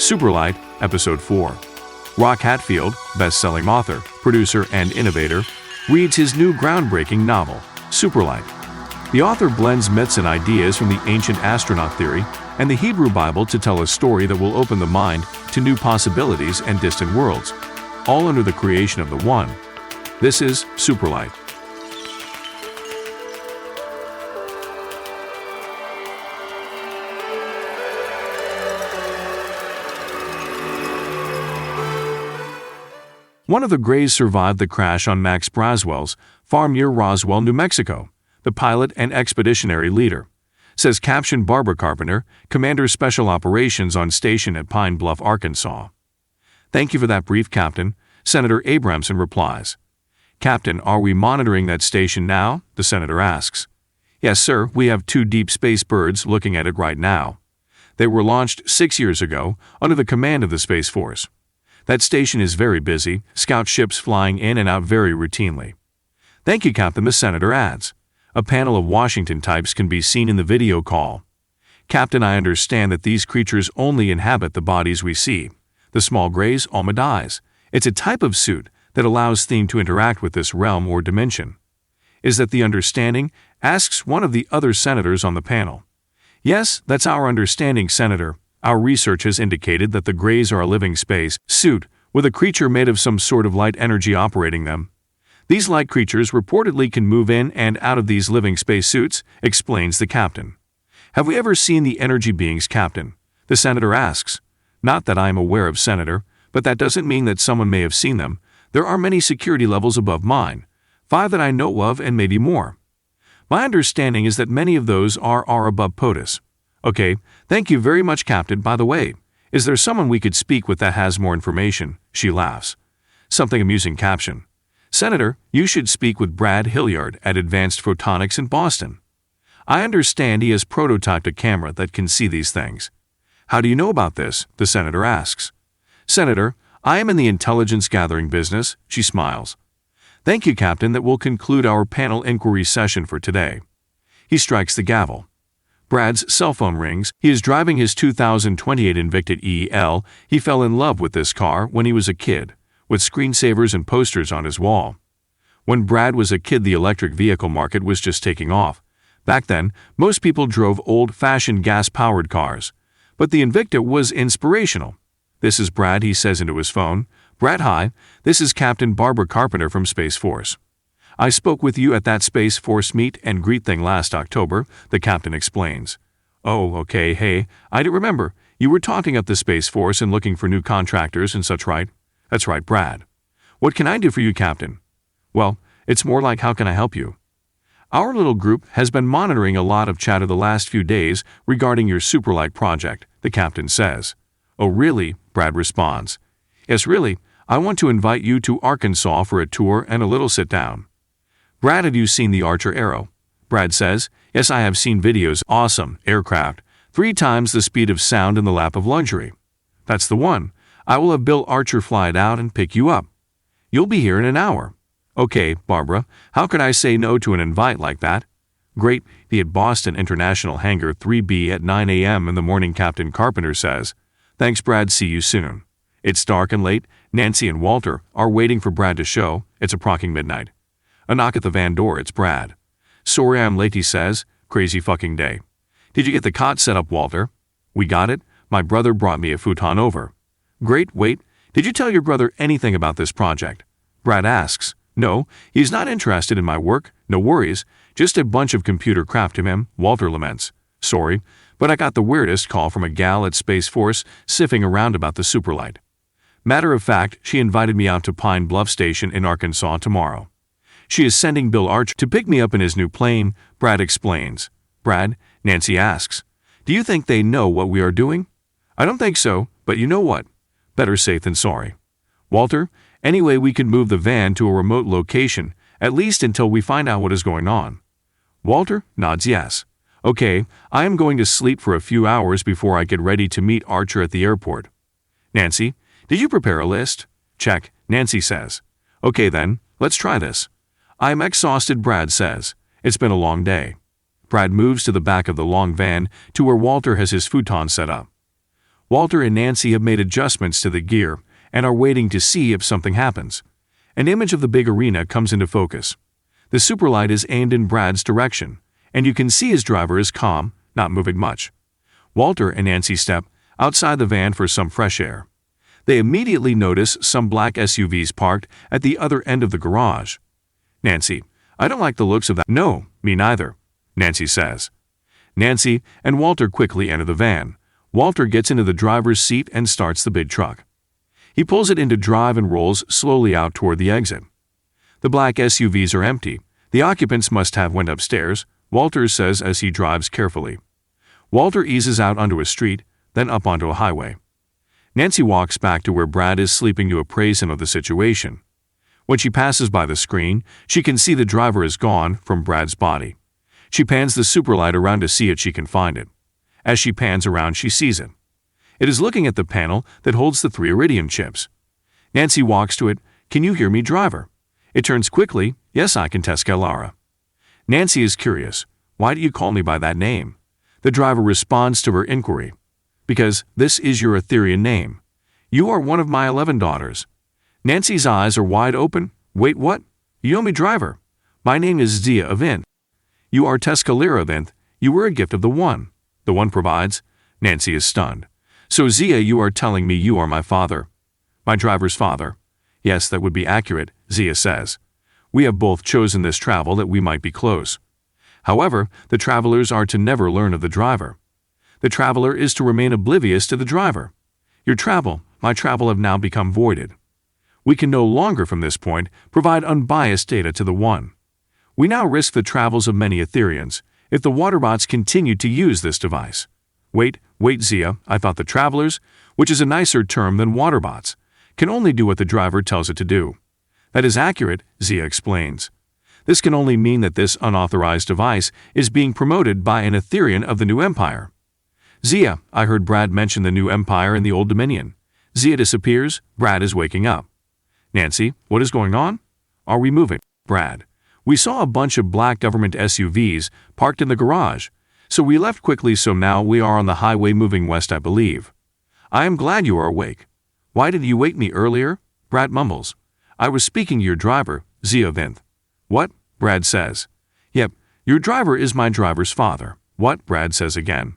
Superlight Episode 4. ROC HATFIELD, best-selling author, producer, and innovator, reads his new groundbreaking novel, Superlight. The author blends myths and ideas from the Ancient Astronaut Theory and the Hebrew Bible to tell a story that will open the mind to new possibilities and distant worlds, all under the creation of the One. This is Superlight. One of the Greys survived the crash on Max Braswell's farm near Roswell, New Mexico, the pilot and expeditionary leader, says Captain Barbara Carpenter, Commander Special Operations on station at Pine Bluff, Arkansas. "Thank you for that brief, Captain," Senator Abramson replies. "Captain, are we monitoring that station now?" the senator asks. "Yes, sir, we have 2 deep space birds looking at it right now. They were launched 6 years ago under the command of the Space Force. That station is very busy, scout ships flying in and out very routinely." "Thank you, Captain," the senator adds. A panel of Washington types can be seen in the video call. "Captain, I understand that these creatures only inhabit the bodies we see. The small Greys, Almadies. It's a type of suit that allows them to interact with this realm or dimension." "Is that the understanding?" asks one of the other senators on the panel. "Yes, that's our understanding, Senator. Our research has indicated that the Greys are a living space suit with a creature made of some sort of light energy operating them. These light creatures reportedly can move in and out of these living space suits," explains the captain. "Have we ever seen the energy beings, Captain?" the senator asks. "Not that I am aware of, Senator, but that doesn't mean that someone may have seen them. There are many security levels above mine, 5 that I know of and maybe more. My understanding is that many of those are above POTUS." "Okay, thank you very much, Captain. By the way, is there someone we could speak with that has more information?" She laughs. Something amusing caption. "Senator, you should speak with Brad Hilliard at Advanced Photonics in Boston. I understand he has prototyped a camera that can see these things." "How do you know about this?" the senator asks. "Senator, I am in the intelligence gathering business," she smiles. "Thank you, Captain. That will conclude our panel inquiry session for today." He strikes the gavel. Brad's cell phone rings. He is driving his 2028 Invicta EL. He fell in love with this car when he was a kid, with screensavers and posters on his wall. When Brad was a kid, the electric vehicle market was just taking off. Back then, most people drove old-fashioned gas-powered cars. But the Invicta was inspirational. "This is Brad," he says into his phone. "Brad, hi. This is Captain Barbara Carpenter from Space Force. I spoke with you at that Space Force meet and greet thing last October," the captain explains. "Oh, okay, hey, I do remember. You were talking up the Space Force and looking for new contractors and such, right?" "That's right, Brad." "What can I do for you, Captain?" "Well, it's more like how can I help you?" "Our little group has been monitoring a lot of chatter the last few days regarding your Superlight project," the captain says. "Oh, really?" Brad responds. "Yes, really. I want to invite you to Arkansas for a tour and a little sit-down." "Brad, have you seen the Archer Arrow?" Brad says, "Yes, I have seen videos. Awesome aircraft. 3 times the speed of sound in the lap of luxury." "That's the one. I will have Bill Archer fly it out and pick you up. You'll be here in an hour." "Okay, Barbara, how could I say no to an invite like that?" "Great. Be at Boston International Hangar 3B at 9 a.m. in the morning," Captain Carpenter says. "Thanks, Brad. See you soon." It's dark and late. Nancy and Walter are waiting for Brad to show. It's approaching midnight. A knock at the van door. It's Brad. "Sorry I'm late," he says. "Crazy fucking day." "Did you get the cot set up, Walter?" "We got it. My brother brought me a futon over." "Great. Wait, did you tell your brother anything about this project?" Brad asks. "No, he's not interested in my work. No worries. Just a bunch of computer crap to him," Walter laments. "Sorry, but I got the weirdest call from a gal at Space Force sniffing around about the Superlight. Matter of fact, she invited me out to Pine Bluff Station in Arkansas tomorrow. She is sending Bill Archer to pick me up in his new plane," Brad explains. "Brad," Nancy asks, "do you think they know what we are doing?" "I don't think so, but you know what? Better safe than sorry." "Walter, anyway, we can move the van to a remote location, at least until we find out what is going on." Walter nods yes. "Okay, I am going to sleep for a few hours before I get ready to meet Archer at the airport." "Nancy, did you prepare a list?" "Check," Nancy says. "Okay then, let's try this." "I am exhausted," Brad says. "It's been a long day." Brad moves to the back of the long van to where Walter has his futon set up. Walter and Nancy have made adjustments to the gear and are waiting to see if something happens. An image of the big arena comes into focus. The Superlight is aimed in Brad's direction, and you can see his driver is calm, not moving much. Walter and Nancy step outside the van for some fresh air. They immediately notice some black SUVs parked at the other end of the garage. Nancy, I don't like the looks of that. No, me neither, Nancy says. Nancy and Walter quickly enter the van. Walter gets into the driver's seat and starts the big truck. He pulls it into drive and rolls slowly out toward the exit. The black SUVs are empty. The occupants must have went upstairs, Walter says as he drives carefully. Walter eases out onto a street, then up onto a highway. Nancy walks back to where Brad is sleeping to appraise him of the situation. When she passes by the screen, she can see the driver is gone from Brad's body. She pans the Superlight around to see if she can find it. As she pans around, she sees it. It is looking at the panel that holds the 3 iridium chips. Nancy walks to it. Can you hear me, driver? It turns quickly. Yes, I can, Tescalara. Nancy is curious. Why do you call me by that name? The driver responds to her inquiry. Because this is your Etherian name. You are one of my 11 daughters. Nancy's eyes are wide open. Wait, what? You know me, driver? My name is Zia of Inth. You are Tescalara of Inth. You were a gift of the One. The One provides. Nancy is stunned. So Zia, you are telling me you are my father. My driver's father. Yes, that would be accurate, Zia says. We have both chosen this travel that we might be close. However, the travelers are to never learn of the driver. The traveler is to remain oblivious to the driver. Your travel, my travel have now become voided. We can no longer from this point provide unbiased data to the One. We now risk the travels of many Etherians if the Waterbots continue to use this device. Wait, Zia, I thought the travelers, which is a nicer term than Waterbots, can only do what the driver tells it to do. That is accurate, Zia explains. This can only mean that this unauthorized device is being promoted by an Etherian of the New Empire. Zia, I heard Brad mention the New Empire in the Old Dominion. Zia disappears. Brad is waking up. Nancy, what is going on? Are we moving? Brad, we saw a bunch of black government SUVs parked in the garage, so we left quickly, so now we are on the highway moving west, I believe. I am glad you are awake. Why did you wake me earlier? Brad mumbles. I was speaking to your driver, Zia Vinth. What? Brad says. Yep, your driver is my driver's father. What? Brad says again.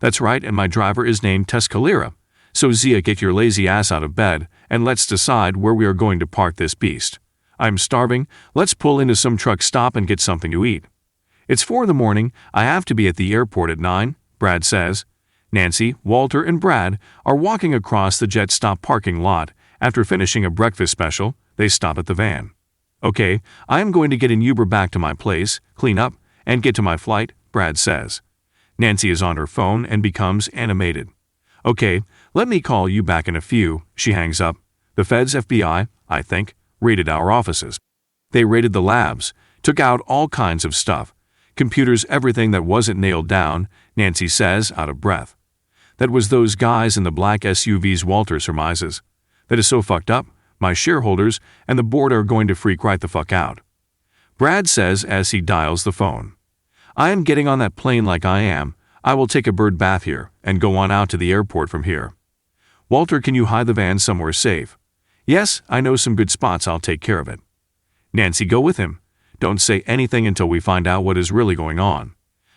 That's right, and my driver is named Tescalara. So Zia, get your lazy ass out of bed, and let's decide where we are going to park this beast. I'm starving. Let's pull into some truck stop and get something to eat. It's 4 a.m. I have to be at the airport at 9, Brad says. Nancy, Walter, and Brad are walking across the jet stop parking lot. After finishing a breakfast special, they stop at the van. Okay, I am going to get an Uber back to my place, clean up, and get to my flight, Brad says. Nancy is on her phone and becomes animated. Okay, let me call you back in a few. She hangs up. The Feds, FBI, I think, raided our offices. They raided the labs, took out all kinds of stuff. Computers, everything that wasn't nailed down, Nancy says, out of breath. That was those guys in the black SUVs, Walter surmises. That is so fucked up. My shareholders and the board are going to freak right the fuck out. Brad says as he dials the phone. I am getting on that plane like I am. I will take a bird bath here and go on out to the airport from here. Walter, can you hide the van somewhere safe? Yes, I know some good spots. I'll take care of it. Nancy, go with him. Don't say anything until we find out what is really going on.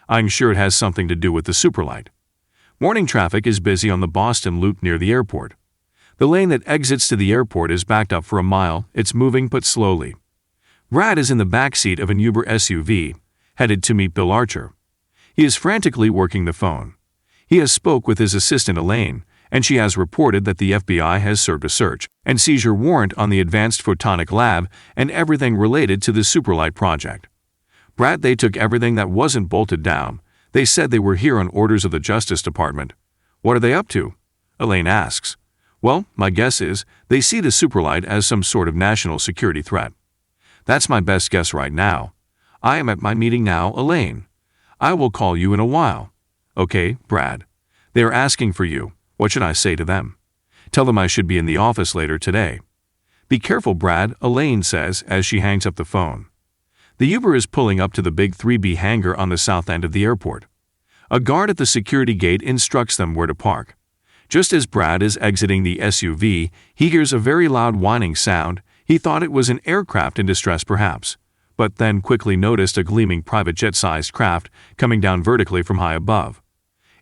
I'm sure it has something to do with the Superlight. Morning traffic is busy on the Boston Loop near the airport. The lane that exits to the airport is backed up for a mile. It's moving but slowly. Brad is in the back seat of an Uber SUV, headed to meet Bill Archer. He is frantically working the phone. He has spoke with his assistant Elaine, and she has reported that the FBI has served a search and seizure warrant on the Advanced Photonic Lab and everything related to the Superlight project. Brad, they took everything that wasn't bolted down. They said they were here on orders of the Justice Department. What are they up to? Elaine asks. Well, my guess is they see the Superlight as some sort of national security threat. That's my best guess right now. I am at my meeting now, Elaine. I will call you in a while. Okay, Brad. They are asking for you. What should I say to them? Tell them I should be in the office later today. Be careful, Brad, Elaine says as she hangs up the phone. The Uber is pulling up to the big 3B hangar on the south end of the airport. A guard at the security gate instructs them where to park. Just as Brad is exiting the SUV, he hears a very loud whining sound. He thought it was an aircraft in distress perhaps, but then quickly noticed a gleaming private jet-sized craft coming down vertically from high above.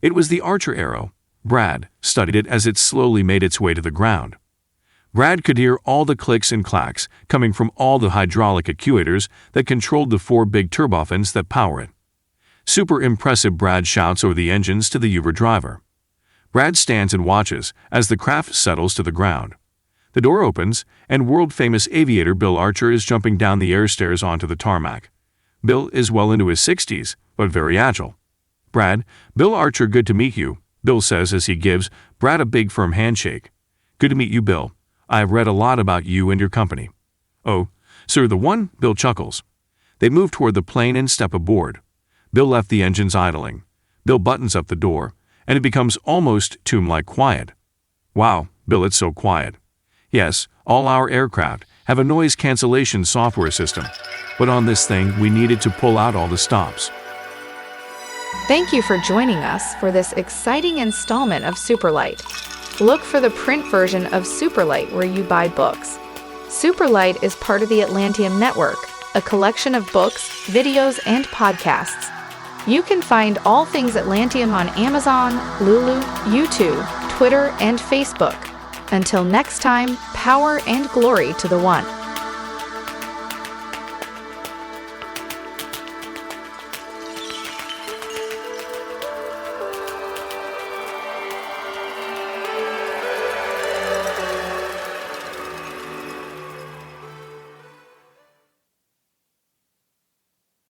It was the Archer Arrow. Brad studied it as it slowly made its way to the ground. Brad could hear all the clicks and clacks coming from all the hydraulic actuators that controlled the 4 big turbofans that power it. Super impressive, Brad shouts over the engines to the Uber driver. Brad stands and watches as the craft settles to the ground. The door opens, and world-famous aviator Bill Archer is jumping down the air stairs onto the tarmac. Bill is well into his 60s, but very agile. "Brad, Bill Archer, good to meet you," Bill says as he gives Brad a big firm handshake. "Good to meet you, Bill. I have read a lot about you and your company." "Oh, sir, the one?" Bill chuckles. They move toward the plane and step aboard. Bill left the engines idling. Bill buttons up the door, and it becomes almost tomb-like quiet. "Wow, Bill, it's so quiet." "Yes, all our aircraft have a noise cancellation software system, but on this thing we needed to pull out all the stops." Thank you for joining us for this exciting installment of Superlight. Look for the print version of Superlight where you buy books. Superlight is part of the Atlanteum Network, a collection of books, videos, and podcasts. You can find all things Atlanteum on Amazon, Lulu, YouTube, Twitter, and Facebook. Until next time, power and glory to the One.